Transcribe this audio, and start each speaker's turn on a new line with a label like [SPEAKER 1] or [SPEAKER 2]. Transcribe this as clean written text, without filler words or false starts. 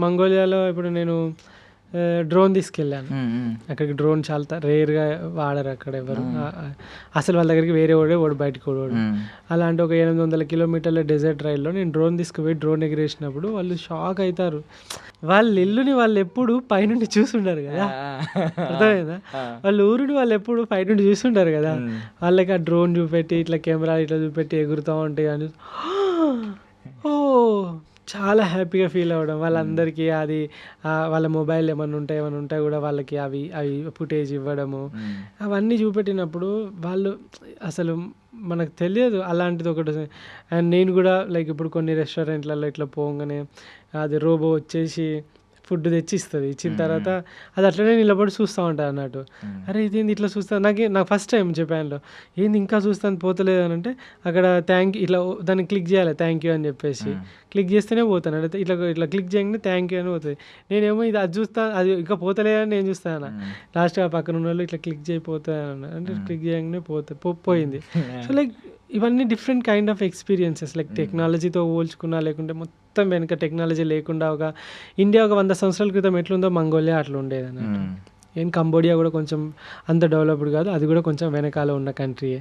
[SPEAKER 1] మంగోలియాలో ఇప్పుడు నేను డ్రోన్ తీసుకెళ్ళాను. అక్కడికి డ్రోన్ చాలా రేర్గా వాడరు అక్కడ ఎవరు. అసలు వాళ్ళ దగ్గరికి వేరే వాడు బయటకు వాడు. అలాంటి ఒక 800 కిలోమీటర్ల డెజర్ట్ రైల్లో నేను డ్రోన్ తీసుకుపోయి డ్రోన్ ఎగిరేసినప్పుడు వాళ్ళు షాక్ అవుతారు. వాళ్ళ ఇల్లుని వాళ్ళు ఎప్పుడు పైనుండి చూసుంటారు కదా, అర్థమైందా? వాళ్ళ ఊరిని వాళ్ళు ఎప్పుడు పైనుండి చూసుంటారు కదా, వాళ్ళకి ఆ డ్రోన్ చూపెట్టి ఇట్లా కెమెరా ఇట్లా చూపెట్టి ఎగురుతూ ఉంటాయి అని ఓ చాలా హ్యాపీగా ఫీల్ అవ్వడం. వాళ్ళందరికీ అది వాళ్ళ మొబైల్ ఏమైనా ఉంటే కూడా వాళ్ళకి అవి ఫుటేజ్ ఇవ్వడము, అవన్నీ చూపెట్టినప్పుడు వాళ్ళు అసలు మనకు తెలియదు అలాంటిది ఒకటి. అండ్ నేను కూడా లైక్ ఇప్పుడు కొన్ని రెస్టారెంట్లలో ఇట్లా పోగానే అది రోబో వచ్చేసి ఫుడ్ తెచ్చి ఇస్తుంది. ఇచ్చిన తర్వాత అది అట్లనే నిలబడి చూస్తూ ఉంటుంది అన్నట్టు. అరే ఇదేంది ఇట్లా చూస్తా, నాకు ఫస్ట్ టైం జపాన్లో ఏంది ఇంకా చూస్తాను పోతలేదు అని అంటే అక్కడ థ్యాంక్ యూ ఇట్లా దాన్ని క్లిక్ చేయాలి, థ్యాంక్ యూ అని చెప్పేసి క్లిక్ చేస్తేనే పోతాను. అంటే ఇట్లా క్లిక్ చేయగానే థ్యాంక్ యూ అని పోతుంది. నేనేమో అది చూస్తాను, అది ఇంకా పోతలేదని నేను చూస్తాను. లాస్ట్గా పక్కన ఉన్న వాళ్ళు ఇట్లా క్లిక్ చేయపోతాను అంటే క్లిక్ చేయగానే పోయింది. సో లైక్ ఇవన్నీ different kind of experiences. Like టెక్నాలజీతో పోల్చుకున్నా లేకుంటే మొత్తం వెనక టెక్నాలజీ లేకుండా ఇండియా ఒక 100 సంవత్సరాల క్రితం ఎట్లుందో మంగోలియా అట్లా ఉండేది అన్నట్టు. కంబోడియా కూడా కొంచెం అంత డెవలప్డ్ కాదు, అది కూడా కొంచెం వెనకాల ఉన్న కంట్రీయే.